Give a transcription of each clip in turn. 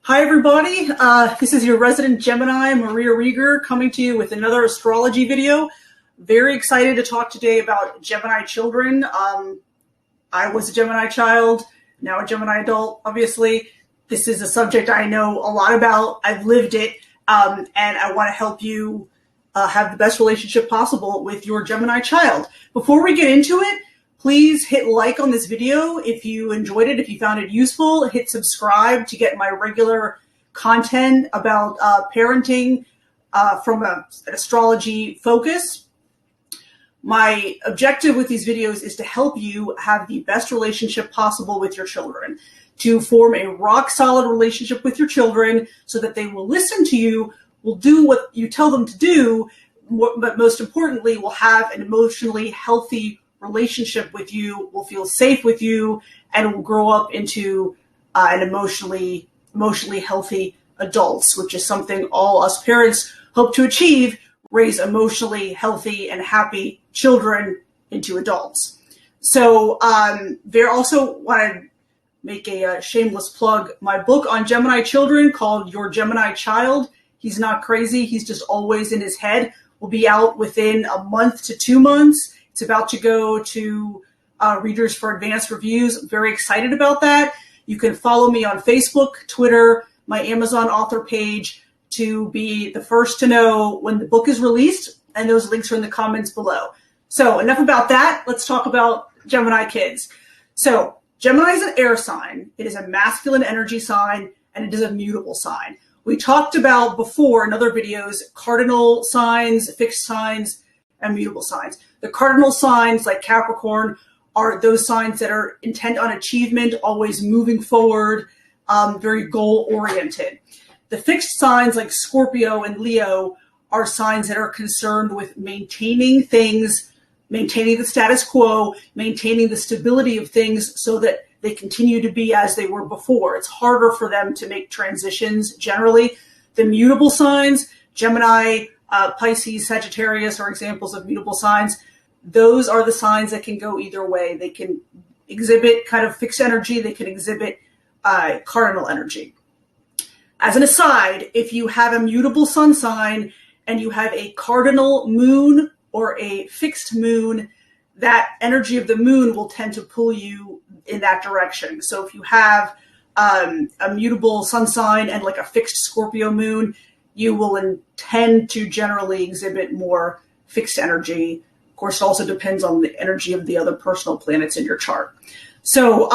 Hi, everybody. This is your resident Gemini, Maria Riegger, coming to you with another astrology video. Very excited to talk today about Gemini children. I was a Gemini child, now a Gemini adult, obviously. This is a subject I know a lot about. I've lived it, and I want to help you have the best relationship possible with your Gemini child. Before we get into it, please hit like on this video if you enjoyed it, if you found it useful. Hit subscribe to get my regular content about parenting from an astrology focus. My objective with these videos is to help you have the best relationship possible with your children, to form a rock-solid relationship with your children so that they will listen to you, will do what you tell them to do, but most importantly, will have an emotionally healthy relationship with you, will feel safe with you, and will grow up into an emotionally healthy adults, which is something all us parents hope to achieve: raise emotionally healthy and happy children into adults. So there also want to make a shameless plug. My book on Gemini children called Your Gemini Child, He's Not Crazy, He's Just Always in His Head, will be out within a month to 2 months. It's about to go to readers for advanced reviews. I'm very excited about that. You can follow me on Facebook, Twitter, my Amazon author page to be the first to know when the book is released, and those links are in the comments below. So enough about that. Let's talk about Gemini kids. So Gemini is an air sign. It is a masculine energy sign, and it is a mutable sign. We talked about before in other videos cardinal signs, fixed signs, and mutable signs. The cardinal signs, like Capricorn, are those signs that are intent on achievement, always moving forward, very goal-oriented. The fixed signs, like Scorpio and Leo, are signs that are concerned with maintaining things, maintaining the status quo, maintaining the stability of things so that they continue to be as they were before. It's harder for them to make transitions generally. The mutable signs, Gemini, Pisces, Sagittarius, are examples of mutable signs. Those are the signs that can go either way. They can exhibit kind of fixed energy. They can exhibit cardinal energy. As an aside, if you have a mutable sun sign and you have a cardinal moon or a fixed moon, that energy of the moon will tend to pull you in that direction. So if you have a mutable sun sign and like a fixed Scorpio moon, you will tend to generally exhibit more fixed energy. Of course, it also depends on the energy of the other personal planets in your chart. So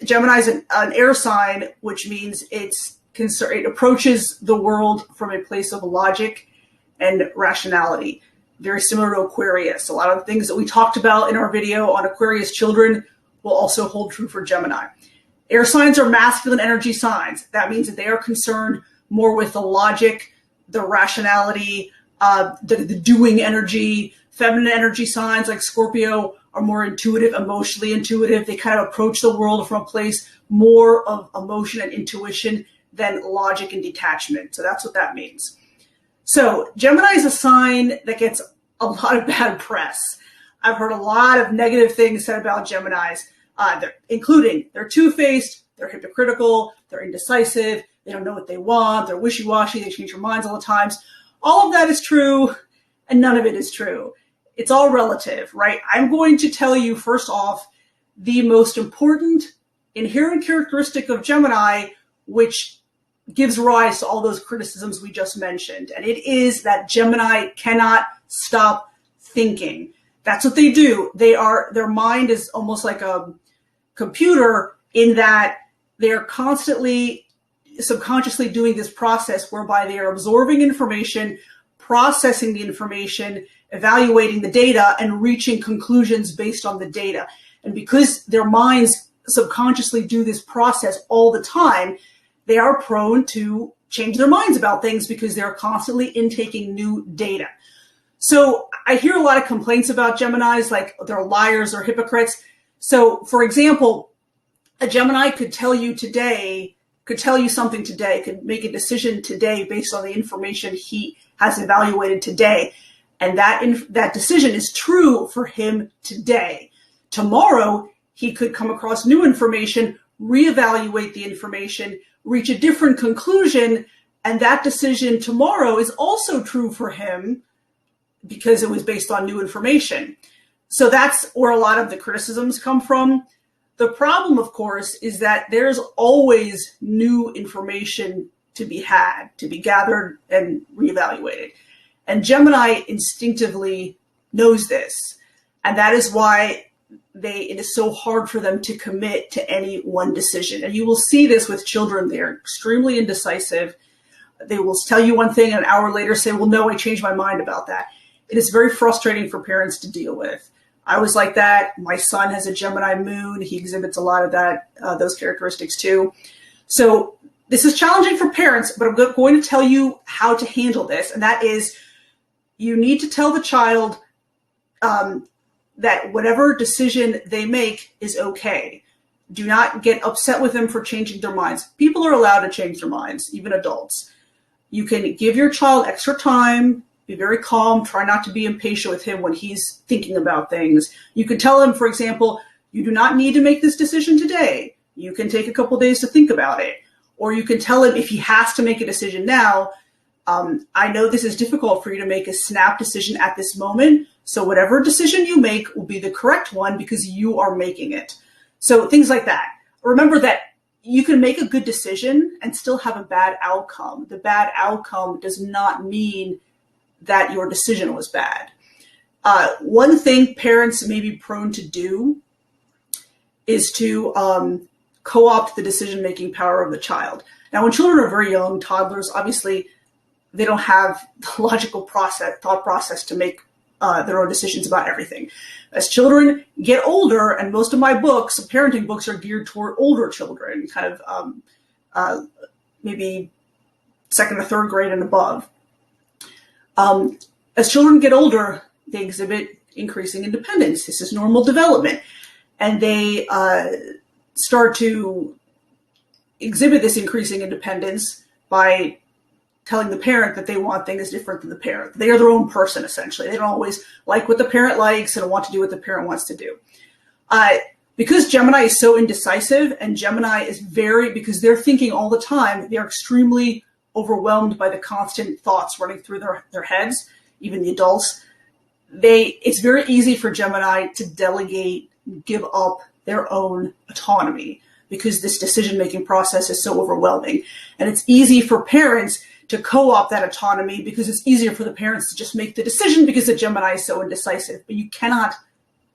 Gemini is an air sign, which means it approaches the world from a place of logic and rationality, very similar to Aquarius. A lot of the things that we talked about in our video on Aquarius children will also hold true for Gemini. Air signs are masculine energy signs. That means that they are concerned more with the logic, the rationality, the doing energy. Feminine energy signs like Scorpio are more intuitive, emotionally intuitive. They kind of approach the world from a place more of emotion and intuition than logic and detachment. So that's what that means. So Gemini is a sign that gets a lot of bad press. I've heard a lot of negative things said about Geminis, including they're two-faced, they're hypocritical, they're indecisive, they don't know what they want, they're wishy-washy, they change their minds all the time. All of that is true, and none of it is true. It's all relative, right? I'm going to tell you, first off, the most important inherent characteristic of Gemini, which gives rise to all those criticisms we just mentioned. And it is that Gemini cannot stop thinking. That's what they do. Their mind is almost like a computer in that they're constantly subconsciously doing this process whereby they are absorbing information, processing the information, evaluating the data, and reaching conclusions based on the data. And because their minds subconsciously do this process all the time, they are prone to change their minds about things because they're constantly intaking new data. So I hear a lot of complaints about Geminis, like they're liars or hypocrites. So for example, a Gemini could tell you something today, could make a decision today based on the information he has evaluated today. And that decision is true for him today. Tomorrow, he could come across new information, reevaluate the information, reach a different conclusion, and that decision tomorrow is also true for him because it was based on new information. So that's where a lot of the criticisms come from. The problem, of course, is that there's always new information to be had, to be gathered and reevaluated. And Gemini instinctively knows this. And that is why it is so hard for them to commit to any one decision. And you will see this with children. They're extremely indecisive. They will tell you one thing and an hour later say, well, no, I changed my mind about that. It is very frustrating for parents to deal with. I was like that. My son has a Gemini moon. He exhibits a lot of that, those characteristics too. So this is challenging for parents, but I'm going to tell you how to handle this. And that is, you need to tell the child that whatever decision they make is okay. Do not get upset with them for changing their minds. People are allowed to change their minds, even adults. You can give your child extra time, be very calm, try not to be impatient with him when he's thinking about things. You can tell him, for example, you do not need to make this decision today. You can take a couple days to think about it. Or you can tell him if he has to make a decision now, I know this is difficult for you to make a snap decision at this moment. So whatever decision you make will be the correct one because you are making it. So things like that. Remember that you can make a good decision and still have a bad outcome. The bad outcome does not mean that your decision was bad. One thing parents may be prone to do is to co-opt the decision-making power of the child. Now, when children are very young, toddlers, obviously, they don't have the logical thought process to make their own decisions about everything. As children get older, and most of my books, parenting books, are geared toward older children, kind of maybe second or third grade and above. As children get older, they exhibit increasing independence. This is normal development. And they start to exhibit this increasing independence by telling the parent that they want things different than the parent. They are their own person, essentially. They don't always like what the parent likes and want to do what the parent wants to do. Because Gemini is so indecisive, and Gemini is because they're thinking all the time, they're extremely overwhelmed by the constant thoughts running through their heads, even the adults. It's very easy for Gemini to delegate, give up their own autonomy because this decision-making process is so overwhelming. And it's easy for parents to co-opt that autonomy because it's easier for the parents to just make the decision because the Gemini is so indecisive. But you cannot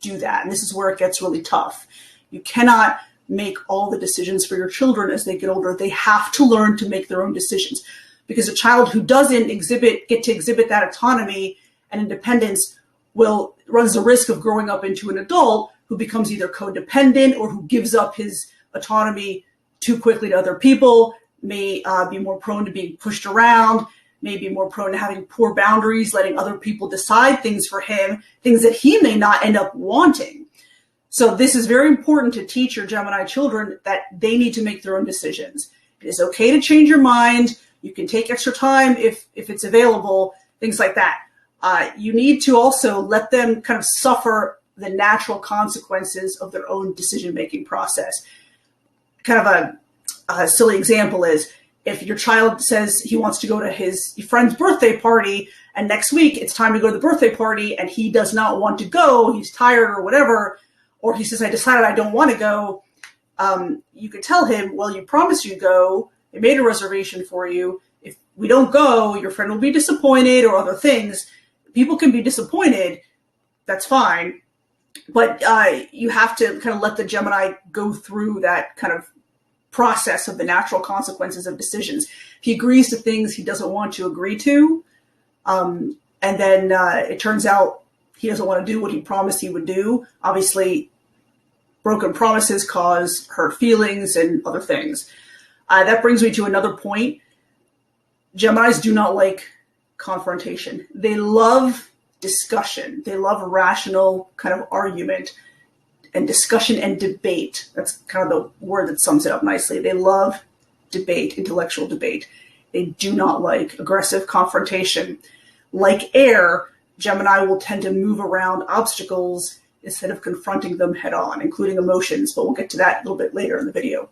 do that. And this is where it gets really tough. You cannot make all the decisions for your children as they get older. They have to learn to make their own decisions, because a child who doesn't get to exhibit that autonomy and independence runs the risk of growing up into an adult who becomes either codependent or who gives up his autonomy too quickly to other people, may be more prone to being pushed around, may be more prone to having poor boundaries, letting other people decide things for him, things that he may not end up wanting. So this is very important to teach your Gemini children that they need to make their own decisions. It is okay to change your mind. You can take extra time if it's available, things like that. You need to also let them kind of suffer the natural consequences of their own decision-making process. Kind of a silly example is if your child says he wants to go to his friend's birthday party, and next week it's time to go to the birthday party and he does not want to go, he's tired or whatever, or he says, I decided I don't want to go, you could tell him, well, you promised you'd go, they made a reservation for you. If we don't go, your friend will be disappointed, or other things. People can be disappointed, that's fine. But you have to kind of let the Gemini go through that kind of process of the natural consequences of decisions. He agrees to things he doesn't want to agree to, and then it turns out he doesn't want to do what he promised he would do. Obviously, broken promises cause hurt feelings and other things. That brings me to another point. Geminis do not like confrontation. They love discussion. They love rational kind of argument and discussion and debate. That's kind of the word that sums it up nicely. They love debate, intellectual debate. They do not like aggressive confrontation. Like air, Gemini will tend to move around obstacles instead of confronting them head on, including emotions, but we'll get to that a little bit later in the video.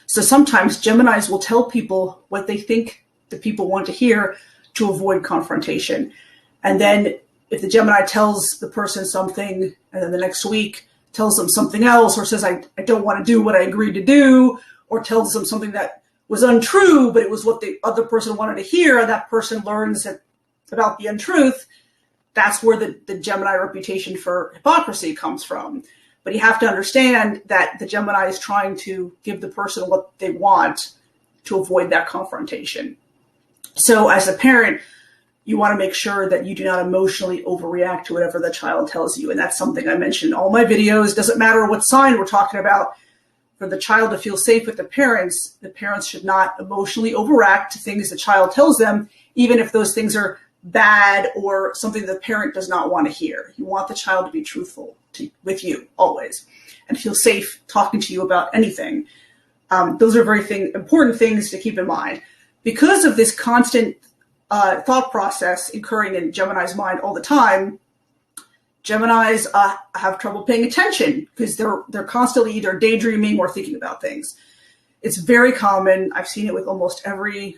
So sometimes Geminis will tell people what they think the people want to hear to avoid confrontation. And then if the Gemini tells the person something and then the next week tells them something else, or says, I don't want to do what I agreed to do, or tells them something that was untrue, but it was what the other person wanted to hear, and that person learns about the untruth, that's where the Gemini reputation for hypocrisy comes from. But you have to understand that the Gemini is trying to give the person what they want to avoid that confrontation. So as a parent, you want to make sure that you do not emotionally overreact to whatever the child tells you. And that's something I mentioned in all my videos. Doesn't matter what sign we're talking about. For the child to feel safe with the parents should not emotionally overreact to things the child tells them, even if those things are bad or something the parent does not want to hear. You want the child to be truthful with you always and feel safe talking to you about anything. Those are very important things to keep in mind. Because of this constant thought process occurring in Gemini's mind all the time, Geminis have trouble paying attention because they're constantly either daydreaming or thinking about things. It's very common. I've seen it with almost every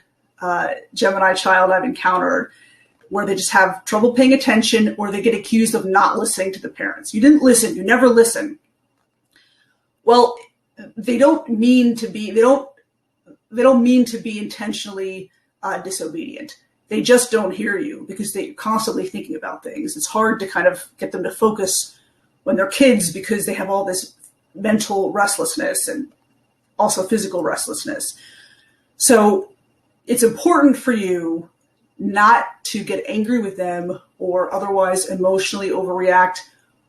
Gemini child I've encountered, where they just have trouble paying attention, or they get accused of not listening to the parents. You didn't listen. You never listen. Well, they don't mean to be intentionally disobedient. They just don't hear you because they're constantly thinking about things. It's hard to kind of get them to focus when they're kids because they have all this mental restlessness and also physical restlessness. So it's important for you not to get angry with them or otherwise emotionally overreact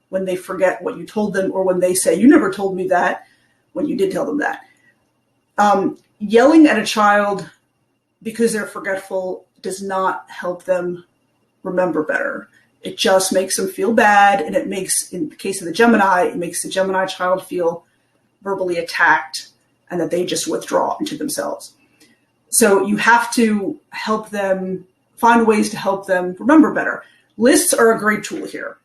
when they forget what you told them, or when they say, you never told me that, when you did tell them that. Yelling at a child because they're forgetful does not help them remember better. It just makes them feel bad, and it makes, in the case of the Gemini, it makes the Gemini child feel verbally attacked and that they just withdraw into themselves. So you have to help them, find ways to help them remember better. Lists are a great tool here.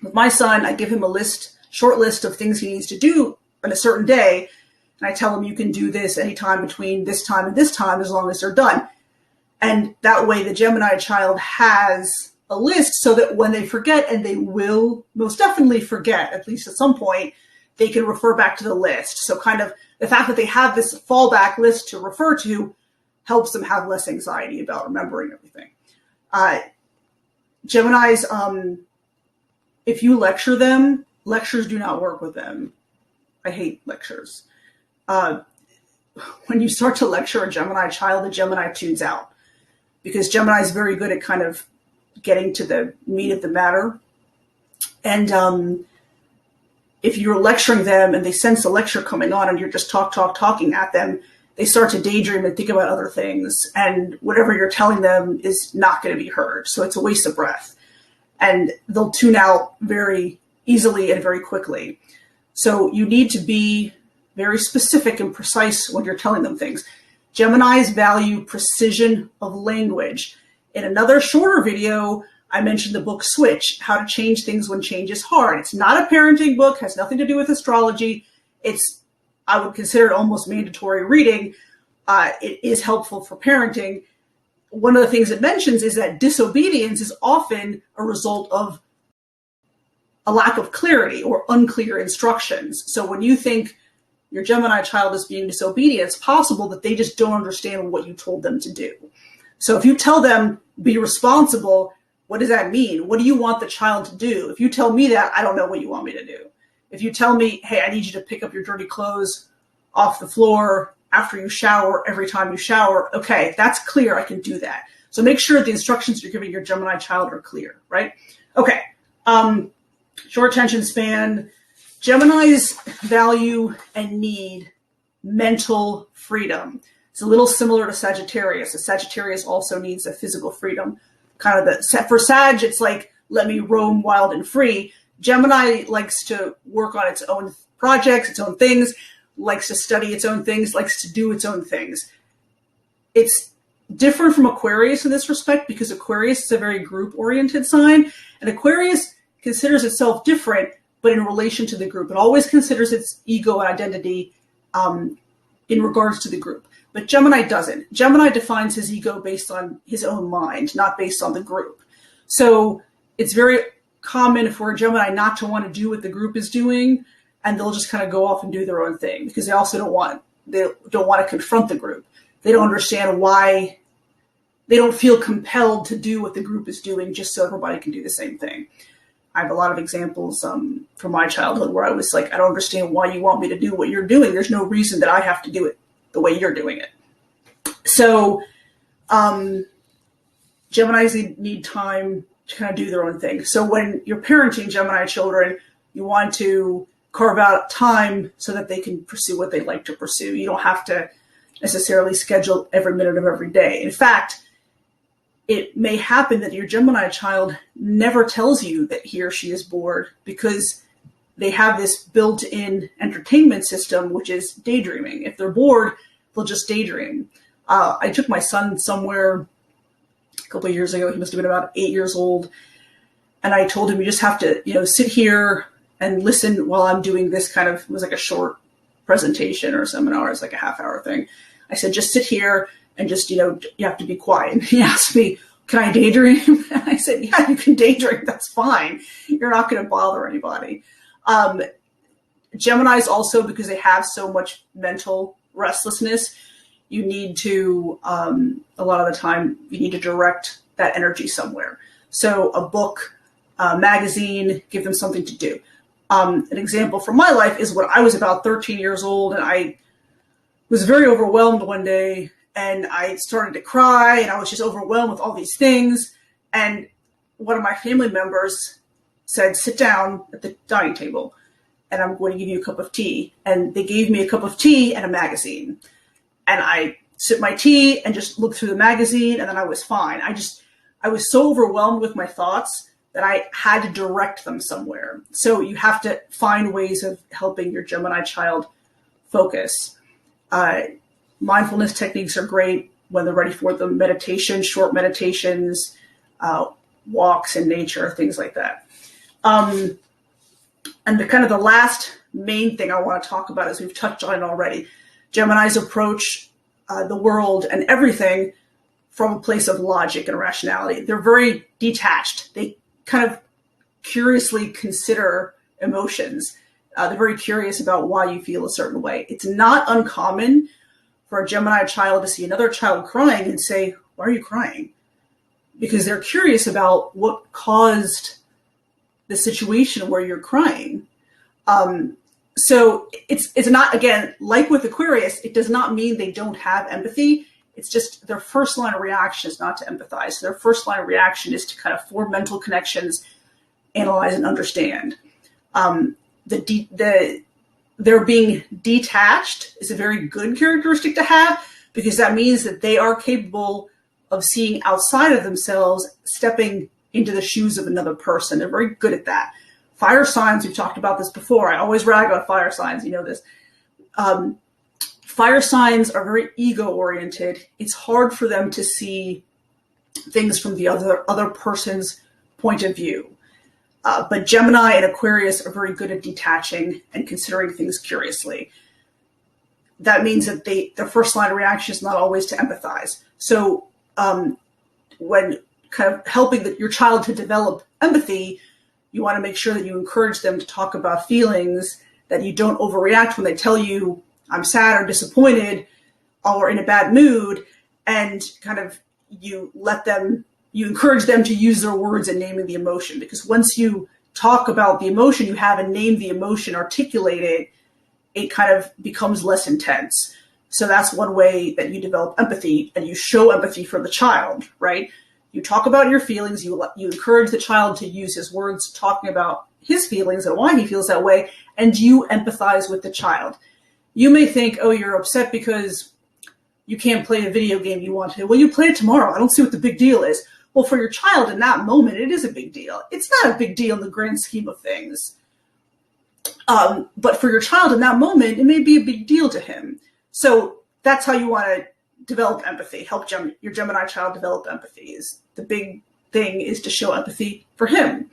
With my son, I give him a short list of things he needs to do on a certain day, and I tell him you can do this anytime between this time and this time as long as they're done. And that way the Gemini child has a list so that when they forget, and they will most definitely forget, at least at some point, they can refer back to the list. So kind of the fact that they have this fallback list to refer to helps them have less anxiety about remembering everything. Geminis, if you lecture them, lectures do not work with them. I hate lectures. When you start to lecture a Gemini child, the Gemini tunes out, because Gemini is very good at kind of getting to the meat of the matter. And if you're lecturing them and they sense the lecture coming on and you're just talking at them, they start to daydream and think about other things. And whatever you're telling them is not going to be heard. So it's a waste of breath. And they'll tune out very easily and very quickly. So you need to be very specific and precise when you're telling them things. Geminis value precision of language. In another shorter video, I mentioned the book Switch, How to Change Things When Change is Hard. It's not a parenting book, has nothing to do with astrology. I would consider it almost mandatory reading. It is helpful for parenting. One of the things it mentions is that disobedience is often a result of a lack of clarity or unclear instructions. So when you think your Gemini child is being disobedient, it's possible that they just don't understand what you told them to do. So if you tell them, be responsible, what does that mean? What do you want the child to do? If you tell me that, I don't know what you want me to do. If you tell me, hey, I need you to pick up your dirty clothes off the floor after you shower, every time you shower, okay, that's clear, I can do that. So make sure the instructions you're giving your Gemini child are clear, right? Okay, short attention span. Geminis value and need mental freedom. It's a little similar to Sagittarius. The Sagittarius also needs a physical freedom. Kind of for Sag, it's like, let me roam wild and free. Gemini likes to work on its own projects, its own things, likes to study its own things, likes to do its own things. It's different from Aquarius in this respect because Aquarius is a very group-oriented sign, and Aquarius considers itself different, but in relation to the group. It always considers its ego and identity in regards to the group. But Gemini doesn't. Gemini defines his ego based on his own mind, not based on the group. So it's very common for a Gemini not to want to do what the group is doing, and they'll just kind of go off and do their own thing because they also don't want to confront the group. They don't understand why. They don't feel compelled to do what the group is doing just so everybody can do the same thing. I have a lot of examples from my childhood where I was like, I don't understand why you want me to do what you're doing. There's no reason that I have to do it the way you're doing it. So Geminis need time to kind of do their own thing. So when you're parenting Gemini children, you want to carve out time so that they can pursue what they like to pursue. You don't have to necessarily schedule every minute of every day. In fact, it may happen that your Gemini child never tells you that he or she is bored because they have this built-in entertainment system, which is daydreaming. If they're bored, they'll just daydream. I took my son somewhere a couple of years ago. He must have been about 8 years old. And I told him, you just have to, sit here and listen while I'm doing this kind of, it was like a short presentation or seminar. It's like a half-hour thing. I said, just sit here and just, you have to be quiet. And he asked me, can I daydream? And I said, yeah, you can daydream. That's fine. You're not going to bother anybody. Geminis also, because they have so much mental restlessness, you need to, a lot of the time, you need to direct that energy somewhere. So a book, a magazine, give them something to do. An example from my life is when I was about 13 years old and I was very overwhelmed one day and I started to cry and I was just overwhelmed with all these things. And one of my family members said, sit down at the dining table and I'm going to give you a cup of tea. And they gave me a cup of tea and a magazine. And I sipped my tea and just looked through the magazine and then I was fine. I was so overwhelmed with my thoughts that I had to direct them somewhere. So you have to find ways of helping your Gemini child focus. Mindfulness techniques are great when they're ready for them. Meditation, short meditations, walks in nature, things like that. And the last main thing I want to talk about is we've touched on it already. Geminis approach the world and everything from a place of logic and rationality. They're very detached. They kind of curiously consider emotions. They're very curious about why you feel a certain way. It's not uncommon for a Gemini child to see another child crying and say, why are you crying? Because they're curious about what caused the situation where you're crying. So it's not, again, like with Aquarius, it does not mean they don't have empathy. It's just their first line of reaction is not to empathize. So their first line of reaction is to kind of form mental connections, analyze and understand. Their being detached is a very good characteristic to have because that means that they are capable of seeing outside of themselves, stepping into the shoes of another person. They're very good at that. Fire signs, we've talked about this before. I always rag about fire signs, you know this. Fire signs are very ego-oriented. It's hard for them to see things from the other person's point of view. But Gemini and Aquarius are very good at detaching and considering things curiously. That means that their first line of reaction is not always to empathize. So when kind of helping your child to develop empathy, you want to make sure that you encourage them to talk about feelings, that you don't overreact when they tell you, I'm sad or disappointed or in a bad mood, and kind of you encourage them to use their words in naming the emotion. Because once you talk about the emotion you have and name the emotion, articulate it, it kind of becomes less intense. So that's one way that you develop empathy and you show empathy for the child, right? You talk about your feelings, you encourage the child to use his words talking about his feelings and why he feels that way, and you empathize with the child. You may think, oh, you're upset because you can't play a video game you want to. Well, you play it tomorrow. I don't see what the big deal is. Well, for your child in that moment, it is a big deal. It's not a big deal in the grand scheme of things. But for your child in that moment, it may be a big deal to him. So that's how you want to develop empathy, help your Gemini child develop empathy. The big thing is to show empathy for him.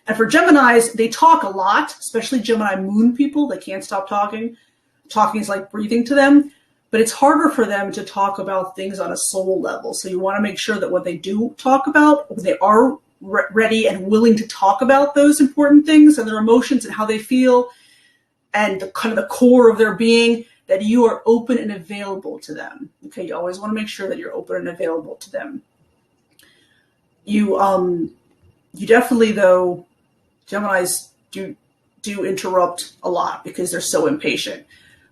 And for Geminis, they talk a lot, especially Gemini moon people. They can't stop talking. Talking is like breathing to them. But it's harder for them to talk about things on a soul level. So you want to make sure that what they do talk about, they are ready and willing to talk about those important things and their emotions and how they feel and the kind of the core of their being, that you are open and available to them. Okay, you always want to make sure that you're open and available to them. You definitely, though, Geminis do interrupt a lot because they're so impatient.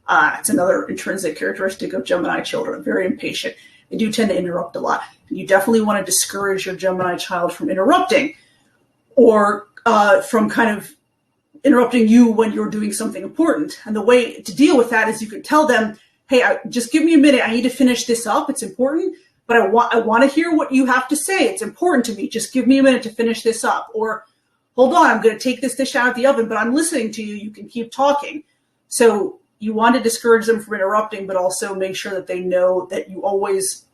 It's another intrinsic characteristic of Gemini children, very impatient. They do tend to interrupt a lot. You definitely want to discourage your Gemini child from interrupting or from kind of interrupting you when you're doing something important. And the way to deal with that is you could tell them, hey, just give me a minute. I need to finish this up. It's important, but I want to hear what you have to say. It's important to me. Just give me a minute to finish this up. Or hold on, I'm going to take this dish out of the oven, but I'm listening to you. You can keep talking. So you want to discourage them from interrupting, but also make sure that they know that you always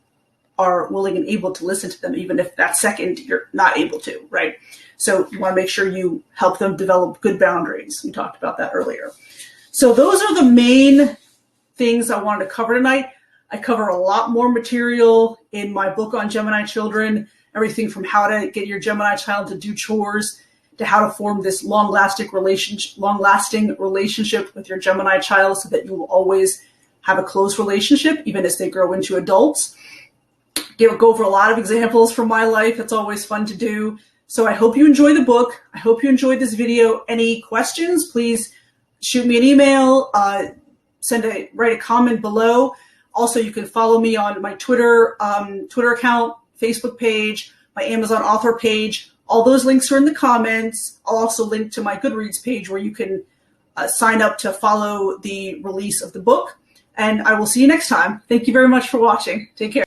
are willing and able to listen to them, even if that second you're not able to, right? So you want to make sure you help them develop good boundaries. We talked about that earlier. So those are the main things I wanted to cover tonight. I cover a lot more material in my book on Gemini children, everything from how to get your Gemini child to do chores to how to form this long-lasting relationship with your Gemini child so that you will always have a close relationship, even as they grow into adults. Go over a lot of examples from my life. It's always fun to do. So I hope you enjoy the book. I hope you enjoyed this video. Any questions, please shoot me an email, write a comment below. Also, you can follow me on my Twitter account, Facebook page, my Amazon author page. All those links are in the comments. I'll also link to my Goodreads page where you can sign up to follow the release of the book. And I will see you next time. Thank you very much for watching. Take care.